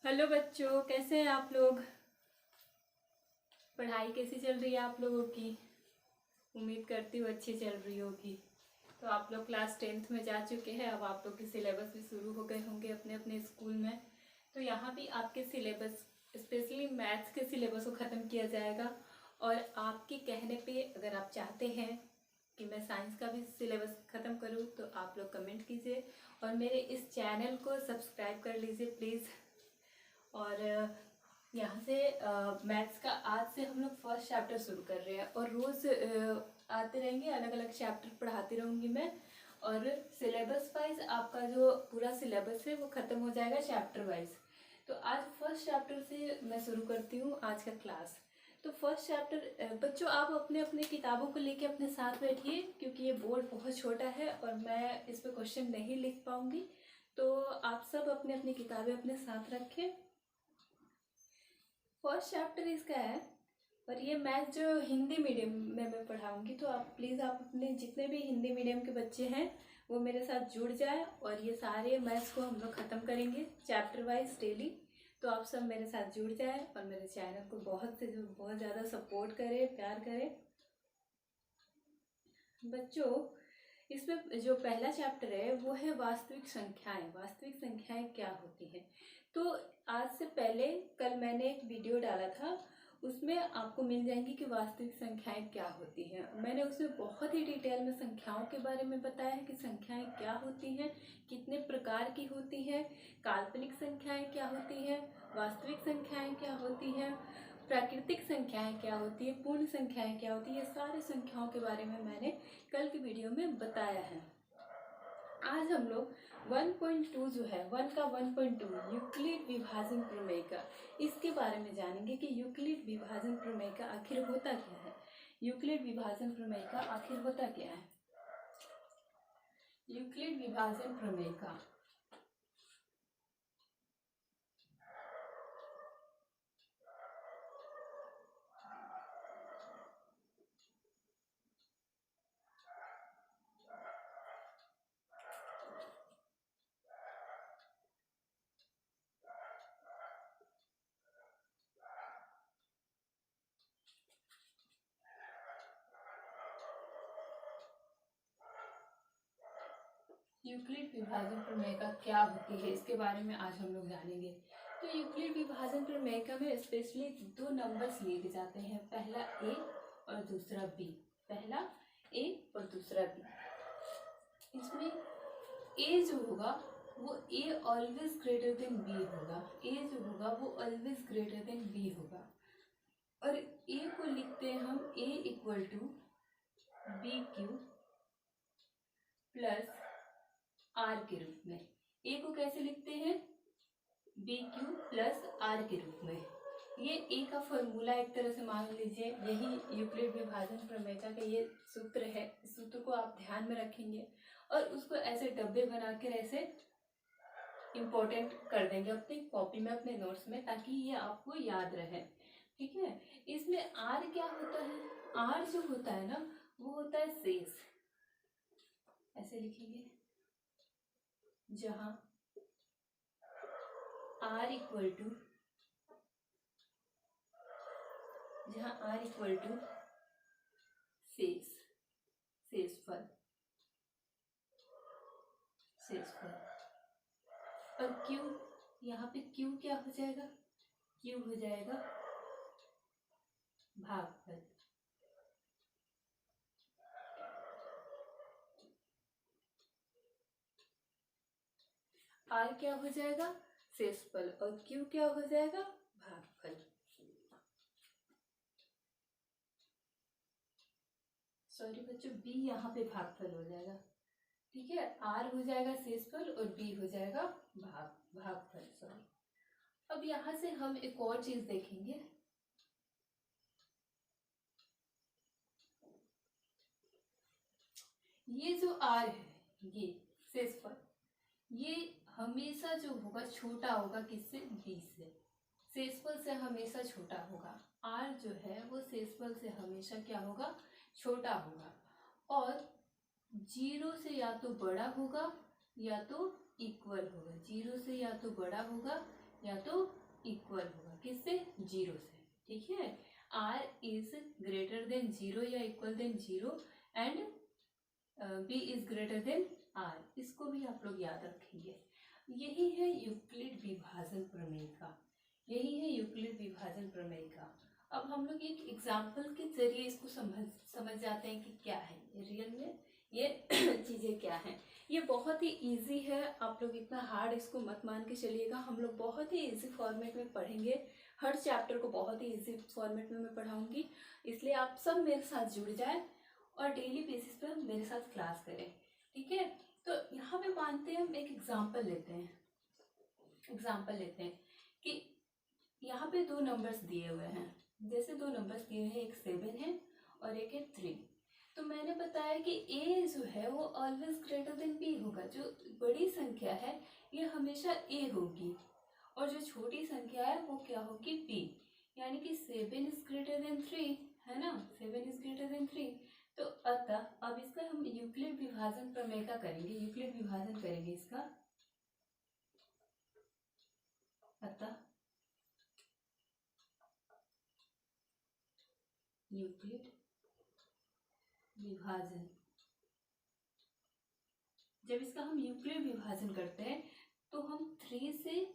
Hello बच्चों, कैसे हैं आप लोग। पढ़ाई कैसी चल रही है आप लोगों की। उम्मीद करती हूँ अच्छी चल रही होगी। तो आप लोग क्लास 10th में जा चुके हैं। अब आप लोग के सिलेबस भी शुरू हो गए होंगे अपने अपने स्कूल में। तो यहाँ भी आपके सिलेबस, स्पेशली मैथ्स के सिलेबस को ख़त्म किया जाएगा। और आपके कहने पे अगर आप चाहते हैं कि मैं साइंस का भी सिलेबस ख़त्म करूँ तो आप लोग कमेंट कीजिए और मेरे इस चैनल को सब्सक्राइब कर लीजिए प्लीज़। और यहाँ से मैथ्स का आज से हम लोग फर्स्ट चैप्टर शुरू कर रहे हैं और रोज़ आते रहेंगे, अलग अलग चैप्टर पढ़ाती रहूँगी मैं। और सिलेबस वाइज आपका जो पूरा सिलेबस है वो ख़त्म हो जाएगा चैप्टर वाइज। तो आज फर्स्ट चैप्टर से मैं शुरू करती हूँ आज का क्लास। तो फर्स्ट चैप्टर बच्चों, आप अपने अपने किताबों को लेके अपने साथ बैठिए क्योंकि ये बोर्ड बहुत छोटा है और मैं इस पर क्वेश्चन नहीं लिख पाऊँगी। तो आप सब अपने अपनी किताबें अपने साथ रखें। फर्स्ट चैप्टर इसका है। और ये मैथ जो हिंदी मीडियम में मैं पढ़ाऊंगी, तो आप प्लीज़ आप अपने जितने भी हिंदी मीडियम के बच्चे हैं वो मेरे साथ जुड़ जाए और ये सारे मैथ्स को हम लोग ख़त्म करेंगे चैप्टर वाइज डेली। तो आप सब मेरे साथ जुड़ जाए और मेरे चैनल को बहुत ज़्यादा सपोर्ट करें, प्यार करें बच्चों। इसमें जो पहला चैप्टर है वो है वास्तविक संख्याएं। वास्तविक संख्याएं क्या होती हैं। तो आज से पहले कल मैंने एक वीडियो डाला था, उसमें आपको मिल जाएंगी कि वास्तविक संख्याएं क्या होती हैं। मैंने उसमें बहुत ही डिटेल में संख्याओं के बारे में बताया है कि संख्याएं क्या होती हैं, कितने प्रकार की होती हैं, काल्पनिक संख्याएं क्या होती हैं, वास्तविक संख्याएं क्या होती हैं, प्राकृतिक संख्याएं क्या होती है, पूर्ण संख्याएं क्या होती है। ये सारी संख्याओं के बारे में मैंने कल की वीडियो में बताया है। आज हम लोग 1.2 जो है, 1 का 1.2 यूक्लिड विभाजन प्रमेय का, इसके बारे में जानेंगे कि यूक्लिड विभाजन प्रमेय का आखिर होता क्या है। यूक्लिड विभाजन प्रमेय का आखिर होता क्या है। यूक्लिड विभाजन प्रमेय का यूक्लिड विभाजन प्रमेय का क्या होती है, इसके बारे में आज हम लोग जानेंगे। तो यूक्लिड विभाजन प्रमेय का में स्पेशली दो नंबर्स लिए जाते हैं, पहला ए और दूसरा बी। पहला ए और दूसरा बी। इसमें ए जो होगा वो a always greater than B होगा। ए जो होगा वो ऑलवेज ग्रेटर देन बी होगा। और ए को लिखते हैं हम A equal to B Q plus R के रूप में। ए को कैसे लिखते हैं, बी क्यू प्लस आर के रूप में। ये ए का फॉर्मूला एक तरह से मान लीजिए, यही यूक्लिड विभाजन प्रमेय का ये सूत्र है। इस सूत्र को आप ध्यान में रखेंगे और उसको ऐसे डब्बे बनाकर ऐसे इम्पोर्टेंट कर देंगे अपनी कॉपी में, अपने नोट्स में, ताकि ये आपको याद रहे। ठीक है। इसमें आर क्या होता है, आर जो होता है ना वो होता है शेष। ऐसे लिखेंगे, जहां आर इक्वल टू शेष, शेषफल, और क्यू, यहाँ पे क्यू क्या हो जाएगा, क्यू हो जाएगा भागफल। आर क्या हो जाएगा, शेषफल, और क्यू क्या हो जाएगा, भागफल। सॉरी बच्चों, बी यहाँ पे भागफल हो जाएगा। ठीक है, आर हो जाएगा शेषफल और बी हो जाएगा भागफल। सॉरी। अब यहाँ से हम एक और चीज देखेंगे। ये जो आर है, ये शेषफल, ये हमेशा जो होगा छोटा होगा किससे, बी से। शेषफल से हमेशा छोटा होगा। आर जो है वो शेषफल से हमेशा क्या होगा, छोटा होगा। और 0 से या तो बड़ा होगा या तो इक्वल होगा। 0 से या तो बड़ा होगा या तो इक्वल होगा, किससे? 0 से। ठीक है, r इज ग्रेटर देन 0 या equal than 0 and b is greater than r। इसको भी आप लोग याद रखेंगे। यही है यूक्लिड विभाजन प्रमेय का, यही है यूक्लिड विभाजन प्रमेय का। अब हम लोग एक एग्जाम्पल के जरिए इसको समझ जाते हैं कि क्या है रियल में ये चीज़ें क्या हैं। ये बहुत ही इजी है, आप लोग इतना हार्ड इसको मत मान के चलिएगा। हम लोग बहुत ही इजी फॉर्मेट में पढ़ेंगे, हर चैप्टर को बहुत ही इजी फॉर्मेट में मैं पढ़ाऊंगी, इसलिए आप सब मेरे साथ जुड़ जाएं और डेली बेसिस पर मेरे साथ क्लास करें। ठीक है, तो यहाँ पे मानते हैं हम एक एग्जाम्पल लेते हैं कि यहाँ पे 2 नंबर्स दिए हुए हैं। जैसे 2 नंबर्स दिए हैं, एक 7 है और एक है 3। तो मैंने बताया कि a जो है वो ऑलवेज ग्रेटर देन b होगा। जो बड़ी संख्या है ये हमेशा a होगी और जो छोटी संख्या है वो क्या होगी? b। यानी कि 7 इज ग्रेटर देन 3 है ना, 7 इज ग्रेटर देन 3। तो अतः अब इसका हम यूक्लिड विभाजन प्रमेय का करेंगे, यूक्लिड विभाजन करेंगे इसका। अतः यूक्लिड विभाजन, जब इसका हम यूक्लिड विभाजन करते हैं तो हम 3 से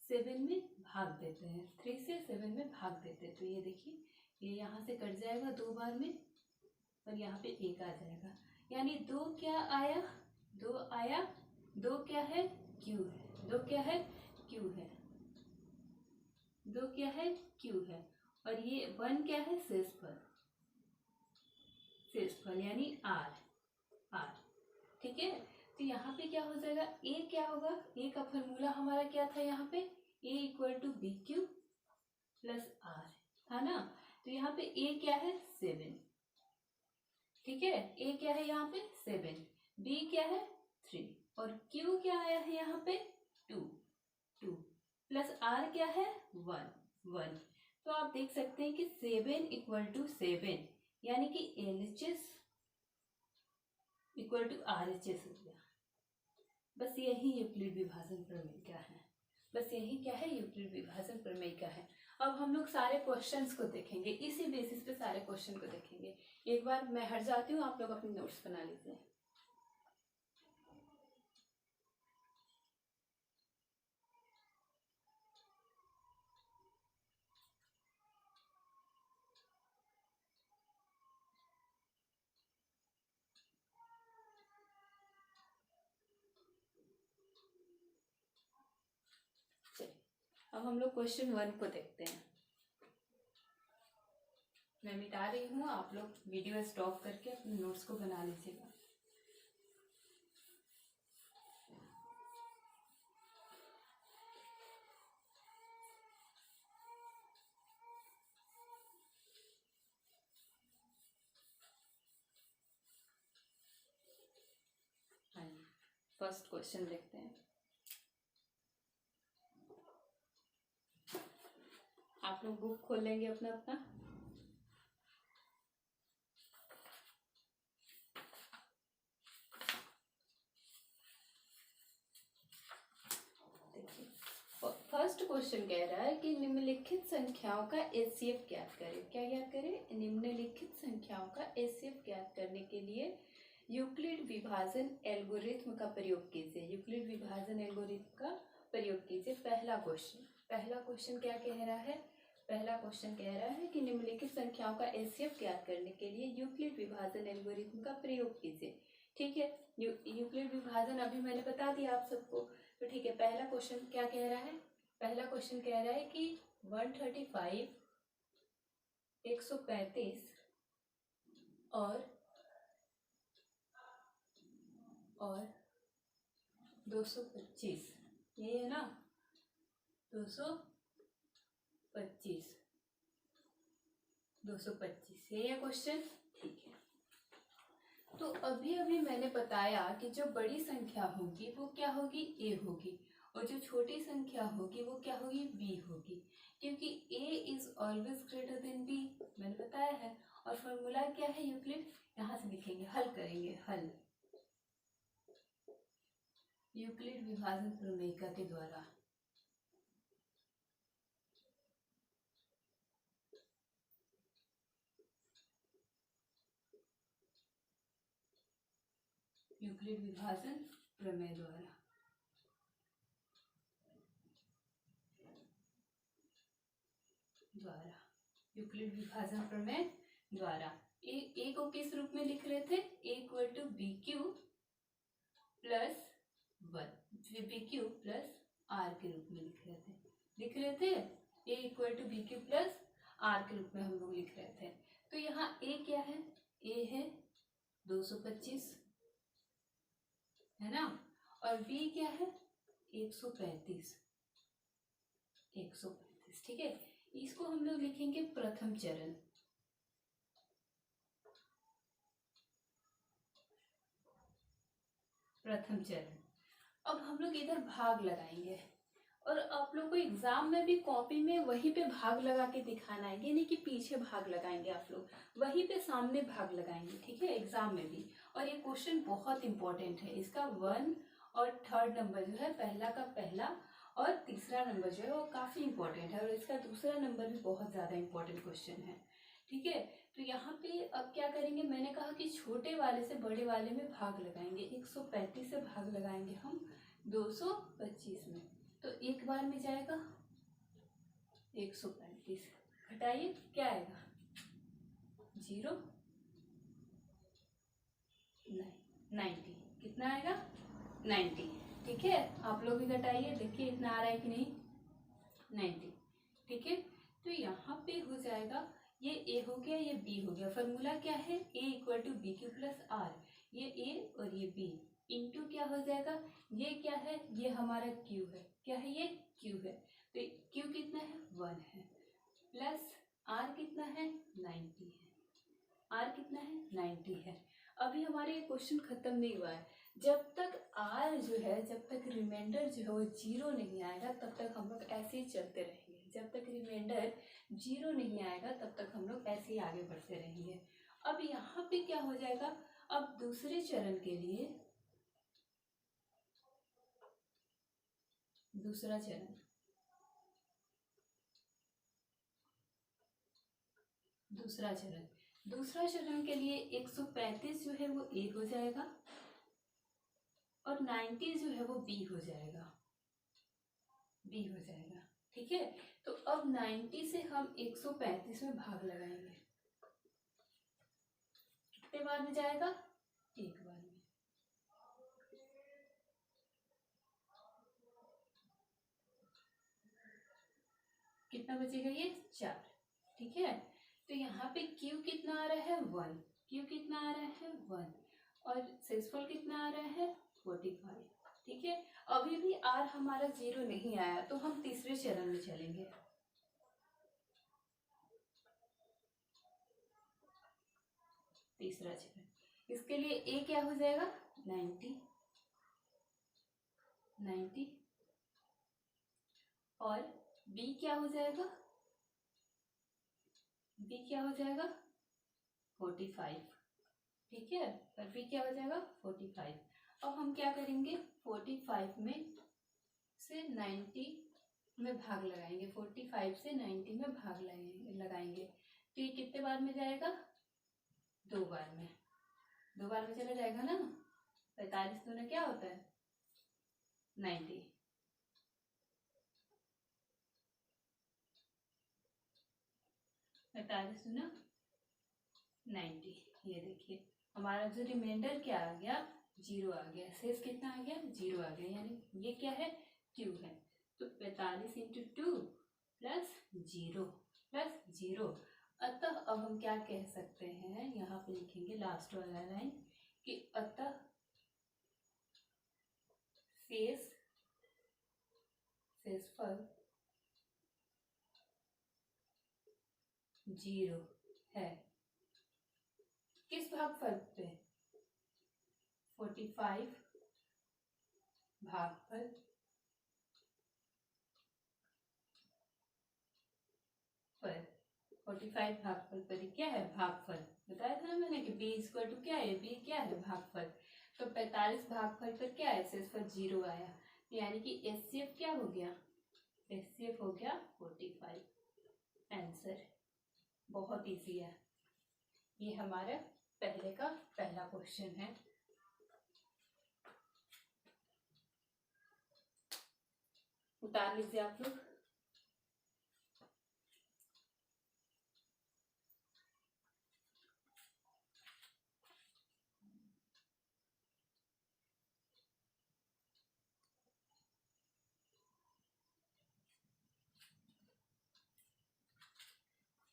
7 में भाग देते हैं, 3 से 7 में भाग देते हैं। तो ये देखिए, ये यहाँ से कट जाएगा 2 बार में और यहाँ पे 1 आ जाएगा, यानी 2 क्या आया? 2 आया। 2 क्या है? Q है। 2 क्या है? Q है। 2 क्या है? Q है। और ये 1 क्या है? शेषफल यानी R। ठीक है, तो यहाँ पे क्या हो जाएगा? A क्या होगा? A का फॉर्मूला हमारा क्या था यहाँ पे? A equal to BQ plus R था ना। तो यहाँ पे A क्या है? 7। ठीक है, A क्या है यहाँ पे? 7, B क्या है? 3 और Q क्या आया है यहाँ पे? 2 प्लस R क्या है? 1। तो आप देख सकते हैं कि 7 इक्वल टू 7 यानी कि LHS इक्वल टू RHS हो गया। बस यही यूक्लिड विभाजन प्रमेय का है, बस यही क्या है? यूक्लिड विभाजन प्रमेय का है। अब हम लोग सारे क्वेश्चंस को देखेंगे, इसी बेसिस पे सारे क्वेश्चन को देखेंगे। एक बार मैं हट जाती हूँ, आप लोग अपने नोट्स बना लीजिए। अब हम लोग क्वेश्चन 1 को देखते हैं। मैं मिटा रही हूँ, आप लोग वीडियो स्टॉप करके अपने नोट्स को बना लीजिएगा। फर्स्ट क्वेश्चन देखते हैं। आप लोग बुक खोल लेंगे अपना अपना। देखिए, फर्स्ट क्वेश्चन कह रहा है कि निम्नलिखित संख्याओं का एचसीएफ ज्ञात करें। क्या ज्ञात करें? निम्नलिखित संख्याओं का एचसीएफ ज्ञात करने के लिए यूक्लिड विभाजन एल्गोरिथ्म का प्रयोग कीजिए। यूक्लिड विभाजन एल्गोरिथ्म का प्रयोग कीजिए। पहला क्वेश्चन क्या कह रहा है? पहला क्वेश्चन कह रहा है कि निम्नलिखित संख्याओं का एचसीएफ ज्ञात करने के लिए यूक्लिड विभाजन एल्गोरिथ्म का प्रयोग कीजिए। ठीक है, यूक्लिड विभाजन अभी मैंने बता दिया आप सबको। तो ठीक है, पहला क्वेश्चन क्या कह रहा है? पहला क्वेश्चन कह रहा है कि 135, 135 और 225, ये है ना, 225, ये है क्वेश्चन। ठीक है, तो अभी मैंने बताया कि जो बड़ी संख्या होगी वो क्या होगी? A होगी और जो छोटी संख्या होगी वो क्या होगी? B होगी, क्योंकि A is always greater then B मैंने बताया है। और फॉर्मूला क्या है यूक्लिड? यहाँ से लिखेंगे, हल करेंगे, हल यूक्लिड विभाजन प्रमेय के द्वारा। यूक्लिड विभाजन प्रमेय द्वारा यूक्लिड विभाजन प्रमेय द्वारा ए को किस रूप में लिख रहे थे? A equal to B cube plus 1, B cube plus R के रूप में लिख रहे थे A equal to B cube plus R के रूप में हम लोग लिख रहे थे। तो यहाँ ए क्या है? ए है 225, है ना, और बी क्या है? 135, ठीक है। इसको हम लोग लिखेंगे प्रथम चरण। अब हम लोग इधर भाग लगाएंगे और आप लोग को एग्जाम में भी कॉपी में वहीं पे भाग लगा के दिखाना है, ये नहीं कि पीछे भाग लगाएंगे, आप लोग वहीं पे सामने भाग लगाएंगे, ठीक है, एग्जाम में भी। और ये क्वेश्चन बहुत इंपॉर्टेंट है, इसका 1 और 3rd नंबर जो है, पहला का पहला और तीसरा नंबर जो है वो काफी इंपॉर्टेंट है, और इसका दूसरा नंबर भी बहुत ज्यादा इंपॉर्टेंट क्वेश्चन है, ठीक है। तो यहाँ पे अब क्या करेंगे, मैंने कहा कि छोटे वाले से बड़े वाले में भाग लगाएंगे। 135 से भाग लगाएंगे हम 225 में, तो एक बार में जाएगा 135, घटाइए क्या आएगा? 0, 90, कितना आएगा? 90, ठीक है। आप लोग भी घटाइए, देखिए इतना आ रहा है कि नहीं? 90, ठीक है। तो यहाँ पे हो जाएगा, ये ए हो गया, ये बी हो गया। फॉर्मूला क्या है? A equal to B Q plus R, ये ए और ये बी इंटू क्या हो जाएगा? ये क्या है? ये हमारा क्यू है, क्या है? ये क्यू है। तो क्यू कितना है? 1 है, प्लस आर कितना है? 90 है। आर कितना है? 90 है। अभी हमारे ये क्वेश्चन खत्म नहीं हुआ है। जब तक आर जो है, जब तक रिमाइंडर जो है वो 0 नहीं आएगा, तब तक हम लोग ऐसे ही चलते रहेंगे। जब तक रिमाइंडर 0 नहीं आएगा, तब तक हम लोग ऐसे ही आगे बढ़ते रहेंगे। अब यहाँ पे क्या हो जाएगा? अब दूसरे चरण के लिए, दूसरा चरण के लिए 135 जो है वो ए हो जाएगा और 90 जो है वो बी हो जाएगा, ठीक है। तो अब 90 से हम 135 में भाग लगाएंगे, कितने बार में जाएगा? एक बार में। कितना बचेगा? ये 4, ठीक है। तो यहाँ पे Q कितना आ रहा है? 1, Q कितना आ रहा है? 1, और शेषफल कितना आ रहा है? 45, ठीक है। अभी भी R हमारा 0 नहीं आया, तो हम तीसरे चरण में चलेंगे। तीसरा चरण, इसके लिए A क्या हो जाएगा? 90, और B क्या हो जाएगा? 45, ठीक है। और B क्या हो जाएगा? 45। अब हम क्या करेंगे? 45 में से 90 में भाग लगाएंगे, 45 से 90 में भाग लगाएंगे। तो ये कितने बार में जाएगा? 2 बार में। 2 बार में चला जाएगा ना। 45 दूना क्या होता है? 90। 45 दूना 90। ये देखिए हमारा जो रिमाइंडर क्या आ गया? 0 आ गया। शेष कितना आ गया? 0 आ गया। यानी ये क्या है? Q है। तो 45 इंटू 2 प्लस 0 अतः अब हम क्या कह सकते हैं, यहाँ पे लिखेंगे लास्ट वाला लाइन कि अतः शेषफल 0 है। किस भागफल पे? 45 भागफल पर। 45 भागफल पर क्या है? भागफल। बताया था ना मैंने कि b इक्वल टू क्या है? b क्या है? भागफल। तो 45 भागफल पर क्या है? शेषफल 0 आया, यानी कि HCF क्या हो गया? HCF हो गया 45। आंसर बहुत इजी है। ये हमारा पहले का पहला क्वेश्चन है। उतार लीजिए आप लोग।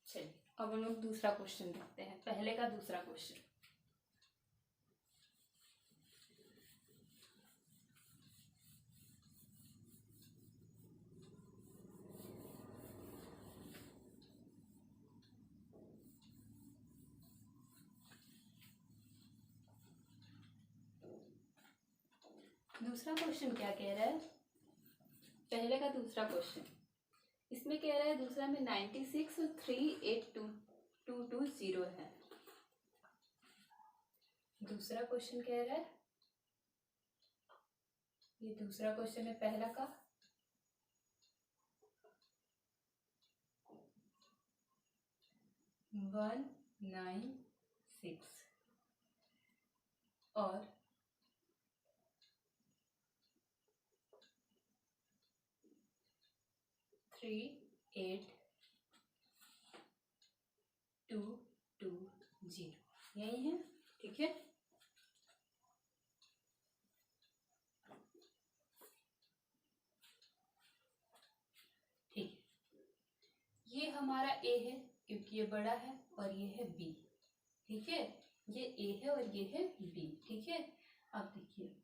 चलिए अब हम लोग दूसरा क्वेश्चन देखते हैं, पहले का दूसरा क्वेश्चन। दूसरा क्वेश्चन क्या कह रहा है, पहले का दूसरा क्वेश्चन, इसमें कह रहा है दूसरा में 96 और 382220 है। दूसरा क्वेश्चन कह रहा है, ये दूसरा क्वेश्चन है पहला का। वन 96 और 382220 यही है, ठीक है। ठीक है, ये हमारा ए है क्योंकि ये बड़ा है और ये है बी, ठीक है। ये ए है और ये है बी, ठीक है। अब देखिए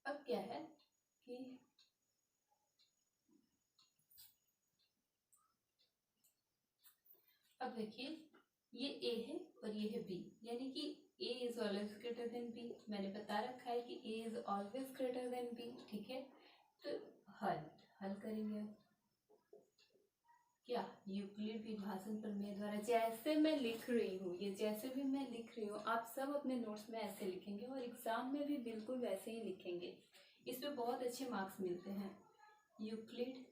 अब क्या है कि अब देखिए ये ए है और ये है बी, यानी कि A is always greater than B. मैंने बता रखा है कि A is always greater than B, ठीक है। तो हल करेंगे क्या, यूक्लिड विभाजन प्रमेय द्वारा। जैसे मैं लिख रही हूँ, ये जैसे भी मैं लिख रही हूँ आप सब अपने नोट्स में ऐसे लिखेंगे और एग्जाम में भी बिल्कुल वैसे ही लिखेंगे, इस पे बहुत अच्छे मार्क्स मिलते हैं। यूक्लिड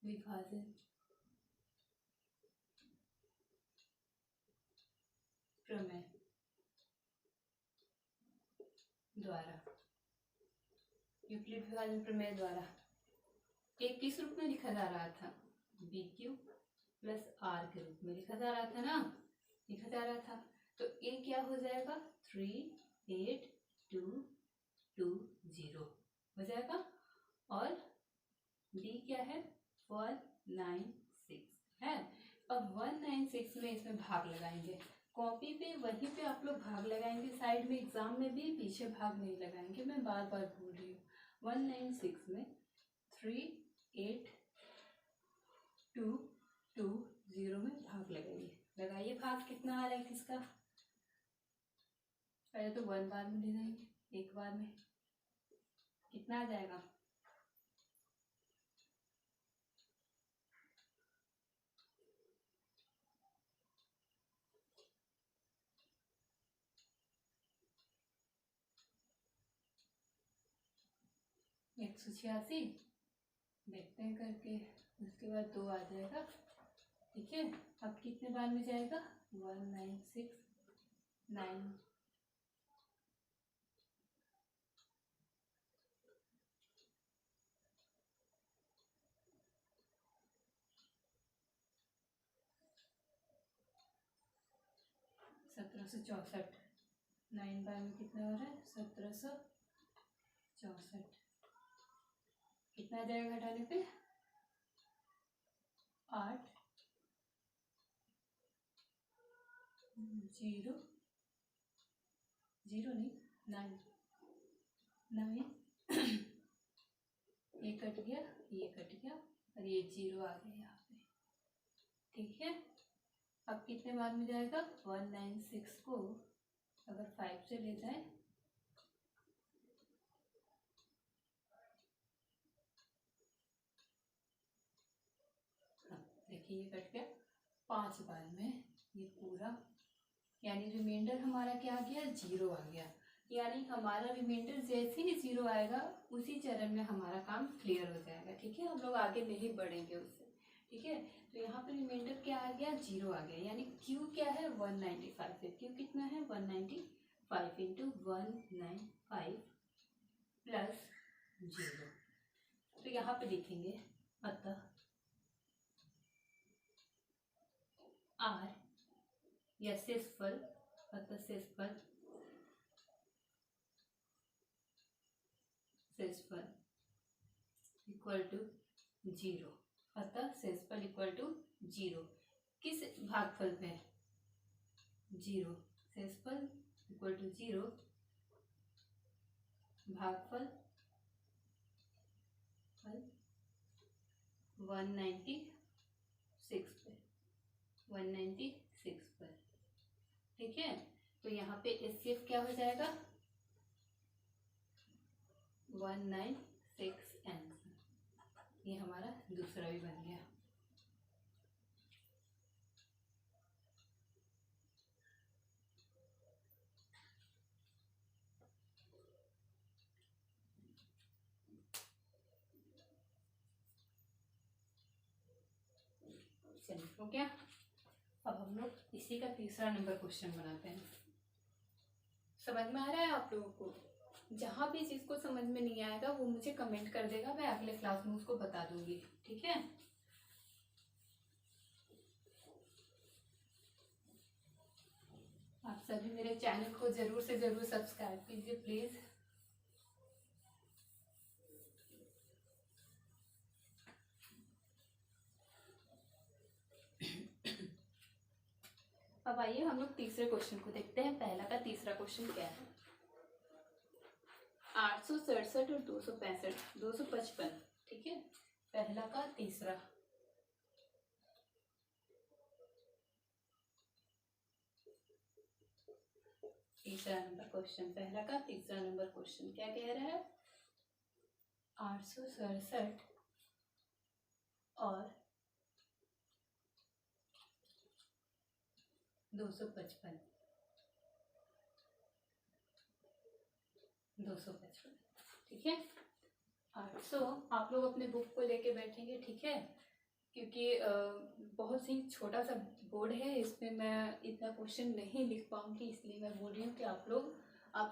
विभाजन प्रमेय द्वारा, यूक्लिड विभाजन प्रमेय द्वारा एक किस रूप में लिखा जा रहा था, बी क्यूब प्लस आर के रूप में लिखा जा रहा था ना, लिखा जा रहा था। तो ए क्या हो जाएगा 38220 हो जाएगा और डी क्या है 196 है। अब 196 में इसमें भाग लगाएंगे, कॉपी पे वहीं पे आप लोग भाग लगाएंगे, साइड में एग्जाम में भी पीछे भाग नहीं लगाएंगे, मैं बार बार बोल रही हूँ। 196 में 38220 में भाग लगाइए, लगाइए भाग। कितना आ रहा है किसका, पहले तो 1 बार में ले जाएंगे, एक बार में कितना आ जाएगा, एक 186 देखते हैं करके, उसके बाद 2 आ जाएगा, ठीक है। अब कितने बार में जाएगा 196 9 1764 9 बार में कितना हो रहा है 1764, कितना जाएगा घटाने पे 8 0 0 नहीं 9 9 ये कट गया और ये 0 आ गया यहाँ पे, ठीक है। अब कितने बार में जाएगा 196 को अगर 5 से ले जाए देखिए ये कट गया 5 बार में, ये पूरा यानी रिमाइंडर हमारा क्या आ गया 0 आ गया, यानी हमारा रिमाइंडर जैसे ही 0 आएगा उसी चरण में हमारा काम क्लियर हो जाएगा, ठीक है। हम लोग आगे नहीं बढ़ेंगे उससे, ठीक है। तो यहाँ पे रिमाइंडर क्या आ गया 0 आ गया, यानी Q क्या है 195 है, Q कितना है 195 5 इंटू 195 प्लस 0। तो यहाँ पे लिखेंगे अतः r या शेषफल, अतः शेषफल इक्वल टू 0। अतः शेषफल इक्वल टू 0 किस भागफल पे? 0। शेषफल इक्वल टू 0 भागफल 196 पे, 196 पर। ठीक है, तो यहाँ पे HCF क्या हो जाएगा? 196 आंसर। ये हमारा दूसरा भी बन गया। चलिए हो गया। अब हम लोग इसी का तीसरा नंबर क्वेश्चन बनाते हैं। समझ में आ रहा है आप लोगों को? जहाँ भी जिसको समझ में नहीं आएगा वो मुझे कमेंट कर देगा, मैं अगले क्लास में उसको बता दूंगी। ठीक है, आप सभी मेरे चैनल को जरूर से जरूर सब्सक्राइब कीजिए प्लीज। अब आइए हम लोग तीसरे क्वेश्चन को देखते हैं। पहला का तीसरा क्वेश्चन क्या है? 867 और 265, 255। ठीक है, पहला का तीसरा। तीसरा नंबर क्वेश्चन, पहला का तीसरा नंबर क्वेश्चन क्या कह रहा है? 867 और 255, 255। ठीक है, 800 आप लोग अपने बुक को लेके बैठेंगे। ठीक है, क्योंकि बहुत ही छोटा सा बोर्ड है, इसमें मैं इतना क्वेश्चन नहीं लिख पाऊंगी, इसलिए मैं बोल रही हूँ कि आप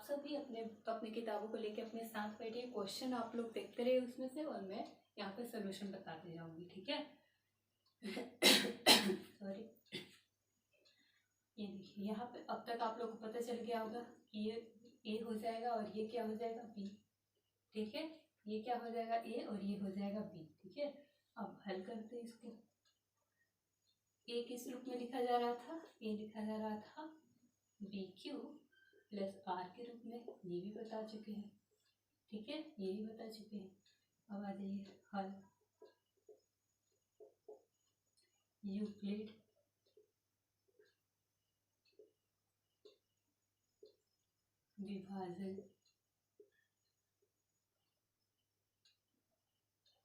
सभी अपने अपनी किताबों को लेके अपने साथ बैठिए। क्वेश्चन आप लोग देखते रहिए उसमें से, और मैं यहाँ पे सोल्यूशन बताते जाऊंगी। ठीक है, सॉरी। ये देखिए यहाँ पे अब तक आप लोग को पता चल गया होगा कि ये ए हो जाएगा और ये क्या हो जाएगा? बी। ठीक है, ये क्या हो जाएगा? ए और ये हो जाएगा बी। ठीक है, अब हल करते हैं इसको। ए किस रूप में लिखा जा रहा था? ए लिखा जा रहा था बी क्यू प्लस आर के रूप में, ये भी बता चुके हैं। ठीक है, ये भी बता चुके हैं। अब आ जाइए हल। यूक्लिड विभाजन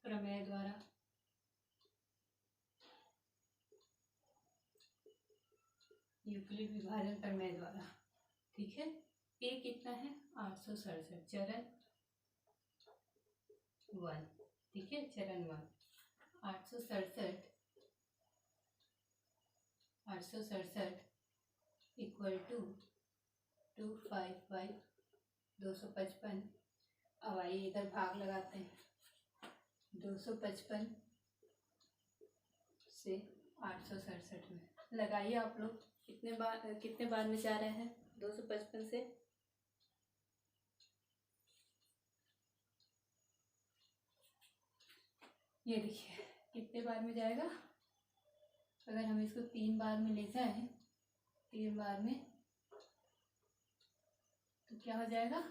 प्रमेय द्वारा यूक्लिड विभाजन प्रमेय द्वारा। ठीक है, ए कितना है? 867, चरण 1। ठीक है, चरण 1 867 इक्वल टू 255, 255। अब आइए इधर भाग लगाते हैं। 255 से 867 में लगाइए आप लोग। कितने बार में जा रहे हैं 255 से? ये देखिए कितने बार में जाएगा। अगर हम इसको 3 बार में ले जाएं, 3 बार में, तो क्या हो जाएगा?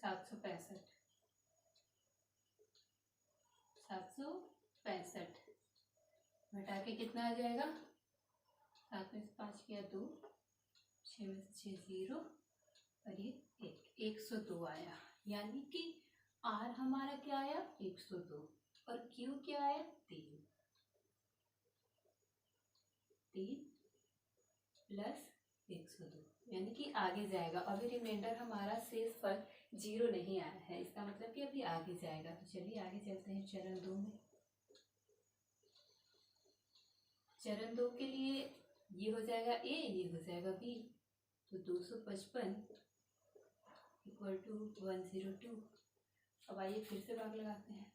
765। 765 घटा के कितना आ जाएगा? 7 में से 5 किया 2, 6 में से 6 0, और ये 102 आया। यानी कि आर हमारा क्या आया? 102, और क्यू क्या आया? 3 प्लस 102। यानी कि आगे जाएगा। अभी रिमाइंडर हमारा शेषफल 0 नहीं आया है, इसका मतलब कि अभी आगे जाएगा। तो चलिए आगे चलते हैं चरण 2 में। चरण 2 के लिए ये हो जाएगा A, ये हो जाएगा B। तो 255 इक्वल टू 102। अब आइए फिर से भाग लगाते हैं।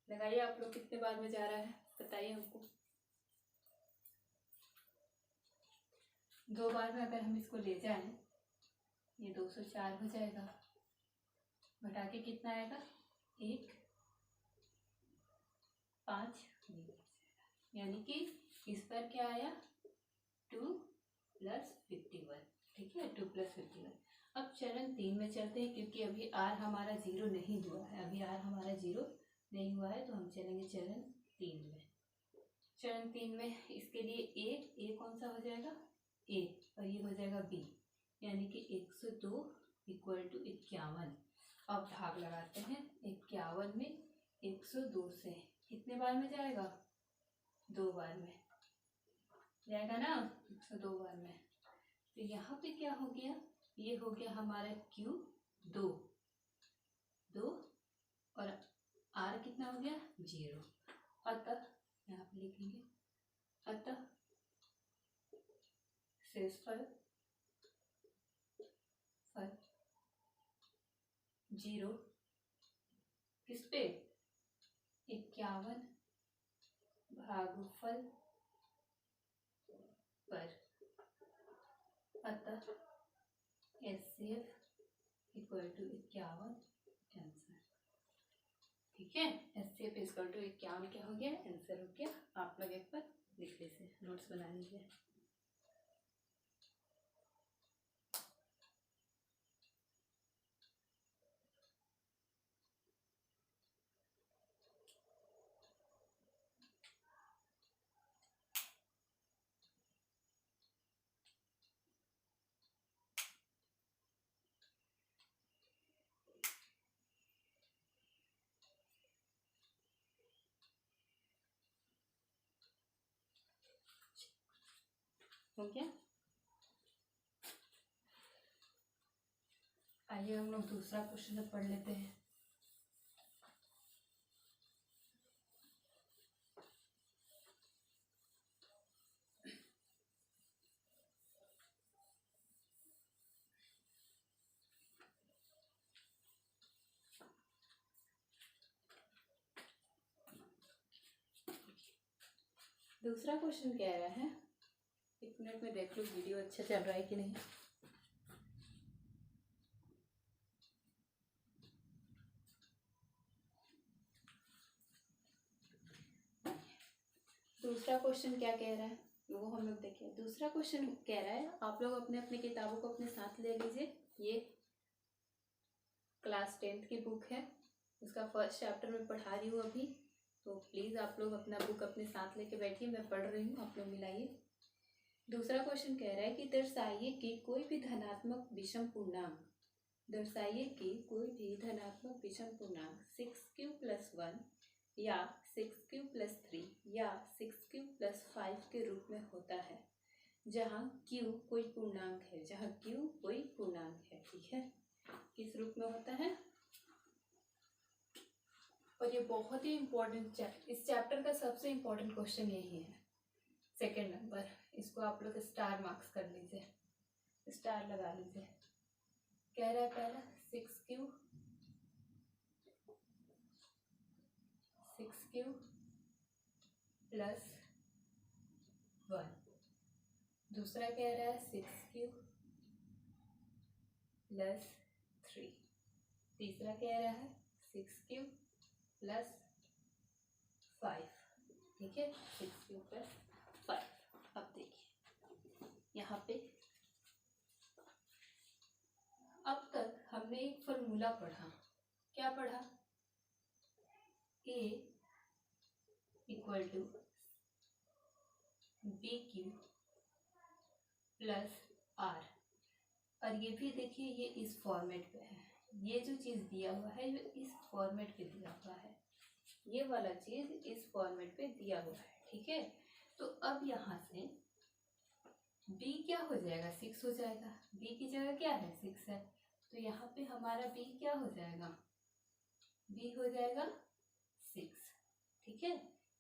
लगाइए आप लोग, कितने बार में जा रहा है बताइए हमको। 2 बार में अगर हम इसको ले जाएं, ये 204 हो जाएगा। घटा के कितना आएगा, 1 5, यानी कि इस पर क्या आया, 2 + 51। ठीक है, 2 + 51। अब चरण 3 में चलते हैं, क्योंकि अभी R हमारा 0 नहीं हुआ है, अभी R हमारा 0 नहीं हुआ है, तो हम चलेंगे चरण 3 में। चरण 3 में इसके लिए A कौन सा हो जाएगा, A, और ये हो जाएगा B, यानी कि 102 इक्वल टू 51। अब भाग लगाते हैं। 51 में 102 से कितने बार में जाएगा, 2 बार में जाएगा ना, 102 बार में। तो यहाँ पे क्या हो गया, ये हो गया हमारा Q 2 और R कितना हो गया, 0। अतः यहाँ पे लिखेंगे, अतः शेषफल 0 किस पे, 51 भागफल पर। अतः HCF इक्वल टू 51 आंसर। ठीक है, HCF इक्वल टू 51 क्या हो गया, आंसर हो गया। आप लोग एक बार लिख लीजिए, नोट्स बना लीजिए। हो गया। आइए हम लोग दूसरा क्वेश्चन पढ़ लेते हैं। दूसरा क्वेश्चन कह रहा है, 1 मिनट में देख लो वीडियो अच्छा चल रहा है कि नहीं। दूसरा क्वेश्चन क्या कह रहा है वो हम लोग देखिए। दूसरा क्वेश्चन कह रहा है, आप लोग अपने अपने किताबों को अपने साथ ले लीजिए। ये क्लास 10th की बुक है, उसका फर्स्ट चैप्टर मैं पढ़ा रही हूँ अभी, तो प्लीज़ आप लोग अपना बुक अपने साथ लेके बैठिए, मैं पढ़ रही हूँ, आप लोग मिलाइए। दूसरा क्वेश्चन कह रहा है कि दर्शाइए कि कोई भी धनात्मक विषम पूर्णांक, दर्शाइए कि कोई भी धनात्मक विषम पूर्णांक 6q + 1 या 6q + 3 या 6q + 5 के रूप में होता है, जहाँ q कोई पूर्णांक है, जहाँ q कोई पूर्णांक है। ठीक है, किस रूप में होता है। और ये बहुत ही इम्पोर्टेंट इस चैप्टर का सबसे इम्पोर्टेंट क्वेश्चन यही है, 2nd नंबर। इसको आप लोग स्टार मार्क्स कर लीजिए, स्टार लगा लीजिए। कह रहा है पहला 6q + 1, दूसरा कह रहा है 6q + 3, तीसरा कह रहा है 6q + 5। ठीक है, 6q + 5। अब देखिए यहाँ पे, अब तक हमने एक फॉर्मूला पढ़ा, क्या पढ़ा, A = BQ + R। और ये भी देखिए, ये इस फॉर्मेट पे है, ये जो चीज़ दिया हुआ है ये इस फॉर्मेट पे दिया हुआ है। ये वाला चीज इस फॉर्मेट पे दिया हुआ है, ठीक है। तो अब यहाँ से b क्या हो जाएगा, 6 हो जाएगा। b की जगह क्या है, 6 है, तो यहाँ पे हमारा b क्या हो जाएगा, b हो जाएगा 6, ठीक है,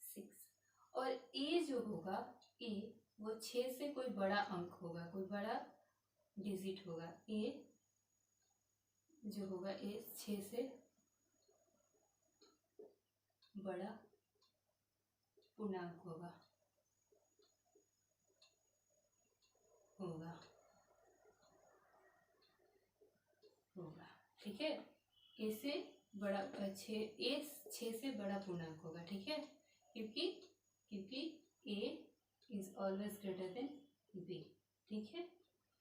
6। और a जो होगा, a वो 6 से कोई बड़ा अंक होगा, कोई बड़ा डिजिट होगा। a जो होगा, a 6 से बड़ा पूर्णांक होगा ठीक है। ए से बड़ा ए 6 से बड़ा पूर्णांक होगा, ठीक है, क्योंकि A is always greater than B, ठीक है,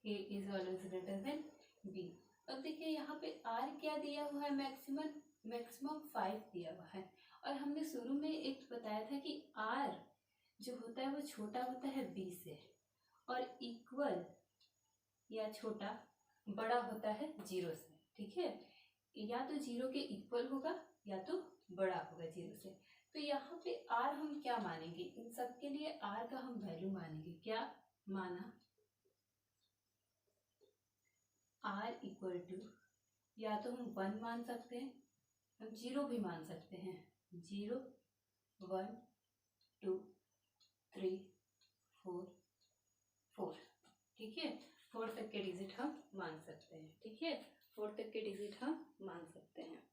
A is always greater than B. अब देखिए यहाँ पे आर क्या दिया हुआ है, मैक्सिमम 5 दिया हुआ है। और हमने शुरू में एक बताया था कि आर जो होता है वो छोटा होता है बी से, और इक्वल या छोटा बड़ा होता है 0 से, ठीक है। या तो 0 के इक्वल होगा या तो बड़ा होगा 0 से। तो यहाँ पे आर हम क्या मानेंगे, इन सब के लिए आर का हम वैल्यू मानेंगे। क्या माना, आर इक्वल टू, या तो हम 1 मान सकते हैं, हम 0 भी मान सकते हैं, 0 1 2 3 4 4, ठीक है, 4 तक के डिजिट हम मान सकते हैं, ठीक है, 4 तक के डिजिट हम मान सकते हैं।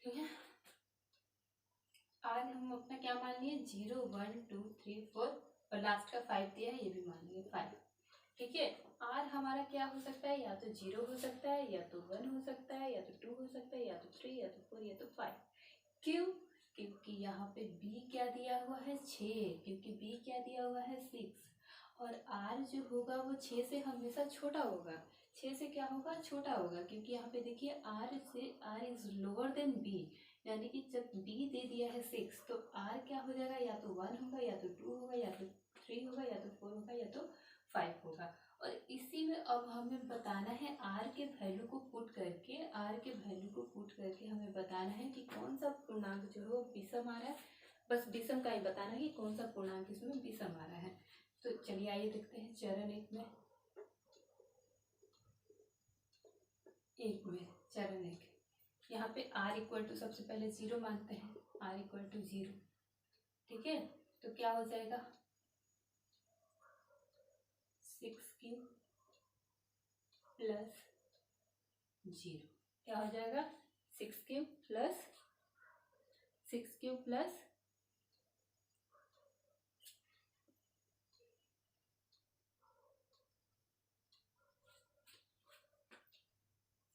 ठीक है, आज हम अपना क्या मान लिए, 0 1 2 3 4 और लास्ट का 5 दिया है, ये भी मान लिए 5, ठीक है। आर हमारा क्या हो सकता है, या तो 0 हो सकता है, या तो 1 हो सकता है, या तो 2 हो सकता है, या तो 3, या तो 4, या तो 5। क्यों, क्योंकि यहाँ पे b क्या दिया हुआ है, 6, क्योंकि b क्या दिया हुआ है, 6, और r जो होगा वो 6 से हमेशा छोटा होगा, 6 से क्या होगा, छोटा होगा, क्योंकि यहाँ पे देखिए r is lower than b, यानी कि जब b दे दिया है 6 तो r क्या हो जाएगा, या तो 1 होगा, या तो 2 होगा, या तो 3 होगा, या तो 4 होगा, या तो 5 होगा। और इसी में अब हमें बताना है r के वैल्यू को पुट करके हमें बताना है कि कौन सा पूर्णांक जो है वो विषम आ रहा है। बस विषम का ही बताना है कि कौन सा पूर्णांक इसमें विषम आ रहा है। तो चलिए आइए देखते हैं चरण चरण एक। यहाँ पे r इक्वल टू सबसे पहले 0 मानते हैं, r इक्वल टू 0, ठीक है। तो क्या हो जाएगा, 6 प्लस 0, क्या हो जाएगा, 6 प्लस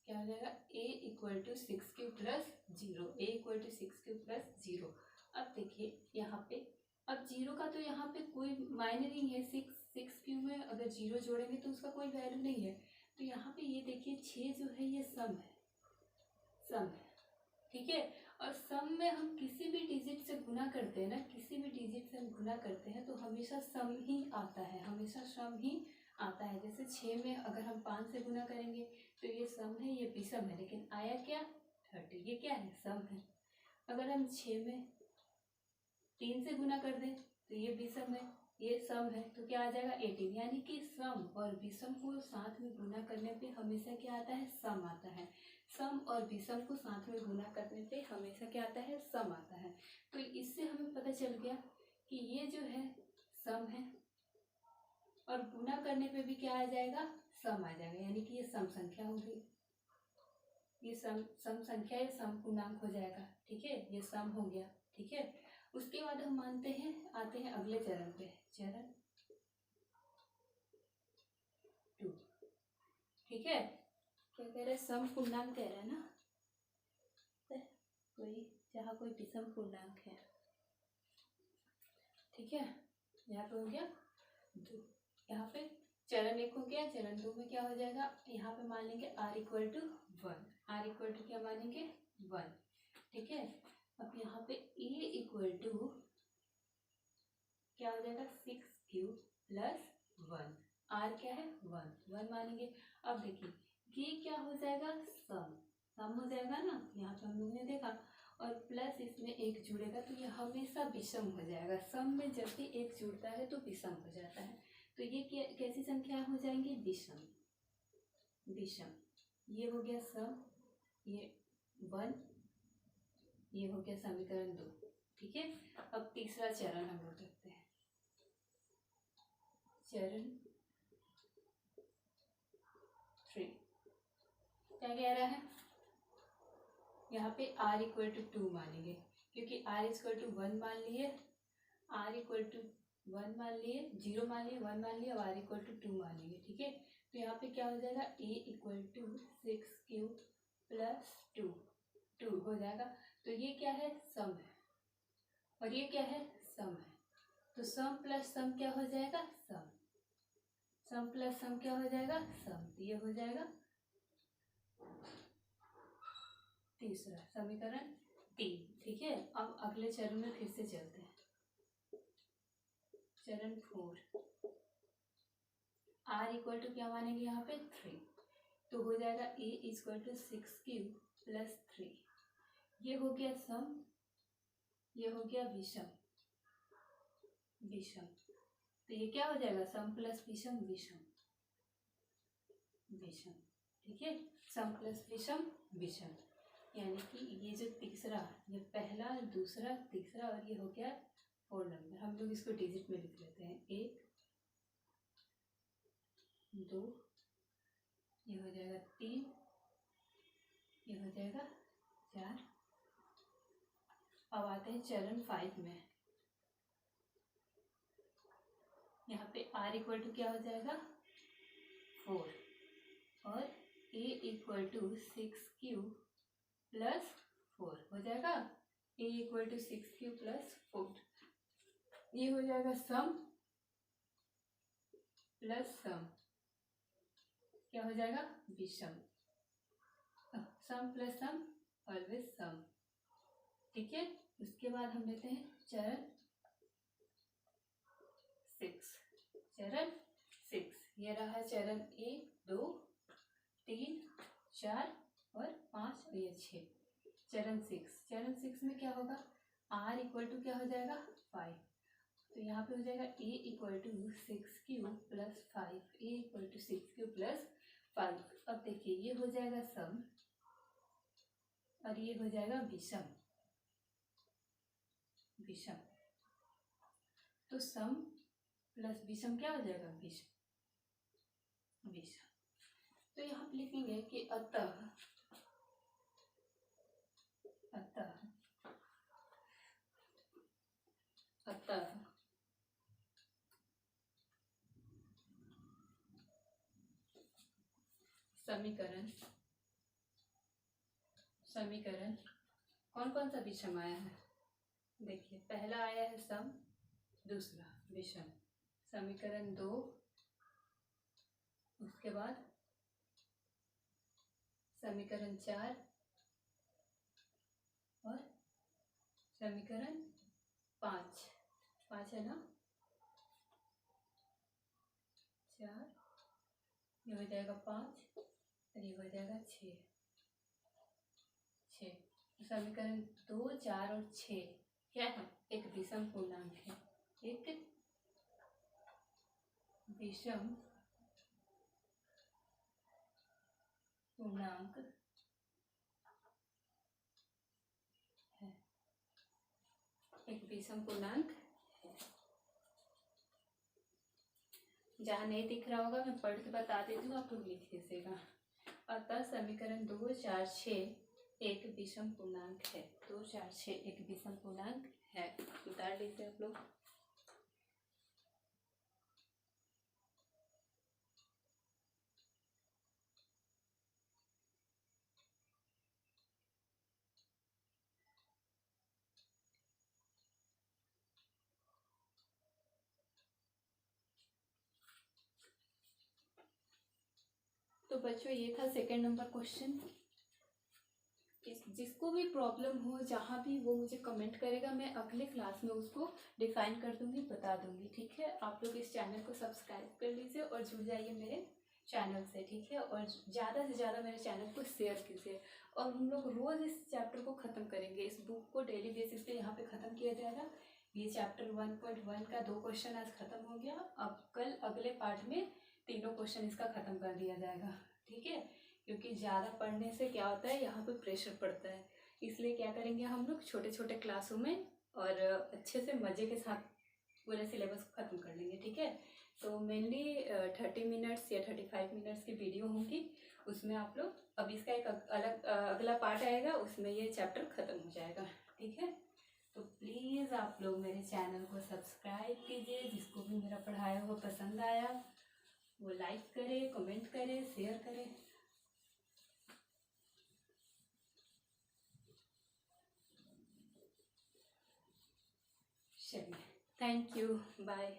क्या हो जाएगा, a equal to 6 plus 0, a equal to 6 plus 0। अब देखिए यहाँ पे, अब 0 का तो यहाँ पे कोई मायने नहीं है, 6 में अगर 0 जोड़ेंगे तो उसका कोई वैल्यू नहीं है। तो यहाँ पे ये देखिए 6 जो है ये सम है, ठीक है। और सम में हम किसी भी डिजिट से गुना करते हैं ना, किसी भी डिजिट से हम गुना करते हैं तो हमेशा सम ही आता है, हमेशा सम ही आता है। जैसे 6 में अगर हम 5 से गुना करेंगे तो ये सम है, ये विषम है, लेकिन आया क्या, 30, ये क्या है, सम है। अगर हम 6 में 3 से गुना कर दें तो ये विषम है, ये सम है, तो क्या आ जाएगा, 18। यानी कि सम और विषम को साथ में गुना करने पे हमेशा क्या आता है, सम आता है। सम और विषम को साथ में गुना करने पे हमेशा क्या आता है, सम आता है। तो इससे हमें पता चल गया कि ये जो है सम है, और गुना करने पे भी क्या आ जाएगा, सम आ जाएगा, यानी कि ये सम संख्या होगी, ये सम संख्या या सम पूर्णांक हो जाएगा, ठीक है, ये सम हो गया, ठीक है। उसके बाद हम आते हैं अगले चरण पे, चरण 2, ठीक है। क्या कह रहे हैं, सम पूर्णांक कह रहे हैं ना, जहाँ कोई विषम पूर्णांक है, ठीक है। यहाँ पे हो गया 2, यहाँ पे चरण 1 हो गया। चरण 2 में क्या हो जाएगा, यहाँ पे मान लेंगे r equal to 1, r equal to क्या मानेंगे, 1, ठीक है। अब यहाँ पे a इक्वल टू क्या हो जाएगा, 6 प्लस 1, r क्या है 1 मानेंगे। अब देखिए ये क्या हो जाएगा, सम हो जाएगा ना, यहाँ पे हम लोग ने देखा, और प्लस इसमें एक जुड़ेगा तो ये हमेशा विषम हो जाएगा। सम में जब भी एक जुड़ता है तो विषम हो जाता है। तो ये कैसी संख्या हो जाएंगी, विषम। ये हो गया सम, ये 1, ये हो गया समीकरण 2। ठीक है, अब तीसरा चरण हम लोग देखते हैं। चरण 3 क्या कह रहा है, यहाँ पे r इक्वल टू 2 मानेंगे, क्योंकि r इक्वल टू 1 मान लिए, r इक्वल टू 1 मान लिए, 0 मान लिए, 1 मान लिए, अब r इक्वल टू 2 मानेंगे। ठीक है, तो यहाँ पे क्या हो जाएगा, a इक्वल टू 6 प्लस 2 हो जाएगा। तो ये क्या है, सम है, और ये क्या है, सम है। तो सम प्लस सम क्या हो जाएगा, सम प्लस सम क्या हो जाएगा, सम। ये हो जाएगा तीसरा समीकरण 3। ठीक है, अब अगले चरण में फिर से चलते हैं। चरण 4, r इक्वल टू क्या मानेंगे यहाँ पे 3, तो हो जाएगा a इक्वल टू 6 प्लस 3। ये हो गया सम, ये हो गया विषम। तो ये क्या हो जाएगा, सम प्लस विषम, विषम। ठीक है, सम प्लस विषम, यानी कि ये जो तीसरा, ये पहला, दूसरा, तीसरा, और ये हो गया 4 नंबर। हम लोग इसको डिजिट में लिख लेते हैं, 1 2, ये हो जाएगा 3, ये हो जाएगा 4। अब आते हैं चरण 5 में। यहाँ पे r इक्वल टू क्या हो जाएगा 4, और a इक्वल टू 6 प्लस 4 हो जाएगा, a इक्वल टू 6 प्लस 4। ये हो जाएगा सम प्लस सम, क्या हो जाएगा, विषम। सम प्लस सम ऑलवेज सम। ठीक है, उसके बाद हम लेते हैं चरण 6। ये रहा चरण 1 2 3 4 और 5, और ये 6। चरण 6 में क्या होगा, r इक्वल टू क्या हो जाएगा 5, तो यहाँ पे हो जाएगा a equal to 6 plus 5, a equal to 6 plus 5। अब देखिए ये हो जाएगा सम, और ये हो जाएगा विषम। तो सम प्लस विषम क्या हो जाएगा, विषम। तो यहाँ पे लिखेंगे कि अतः समीकरण कौन कौन सा विषम आया है, देखिए पहला आया है सम, दूसरा विषम, समीकरण 2, उसके बाद समीकरण 4 और समीकरण 5 है ना, 4, ये हो जाएगा 5, और ये हो जाएगा 6। समीकरण 2 4 और 6 क्या है, एक विषम पूर्णांक है, एक विषम पूर्णांक है, एक विषम पूर्णांक है। जहाँ नहीं दिख रहा होगा मैं पढ़ के बता देती हूँ, आप लोग लिख दीजिएगा। अतः समीकरण 2 4 6 एक विषम पूर्णांक है, 2 4 6 एक विषम पूर्णांक है। उतार लीजिए आप लोग। तो बच्चों ये था सेकंड नंबर क्वेश्चन। जिसको भी प्रॉब्लम हो जहाँ भी, वो मुझे कमेंट करेगा, मैं अगले क्लास में उसको डिफाइन कर दूंगी, बता दूंगी। ठीक है, आप लोग इस चैनल को सब्सक्राइब कर लीजिए और जुड़ जाइए मेरे चैनल से। ठीक है, और ज़्यादा से ज़्यादा मेरे चैनल को शेयर कीजिए। और हम लोग रोज़ इस चैप्टर को ख़त्म करेंगे, इस बुक को डेली बेसिस पे यहाँ पे ख़त्म किया जाएगा। ये चैप्टर 1.1 का 2 क्वेश्चन आज ख़त्म हो गया। अब कल अगले पार्ट में 3 क्वेश्चन इसका ख़त्म कर दिया जाएगा। ठीक है, क्योंकि ज़्यादा पढ़ने से क्या होता है, यहाँ पे प्रेशर पड़ता है, इसलिए क्या करेंगे हम लोग छोटे छोटे क्लासों में और अच्छे से मज़े के साथ पूरे सिलेबस को ख़त्म कर लेंगे। ठीक है, तो मेनली 30 मिनट्स या 35 मिनट्स की वीडियो होंगी, उसमें आप लोग, अब इसका एक अलग अगला पार्ट आएगा, उसमें ये चैप्टर ख़त्म हो जाएगा। ठीक है, तो प्लीज़ आप लोग मेरे चैनल को सब्सक्राइब कीजिए। जिसको भी मेरा पढ़ाया हुआ पसंद आया वो लाइक करे, कमेंट करे, शेयर करे। चलिए, थैंक यू, बाय।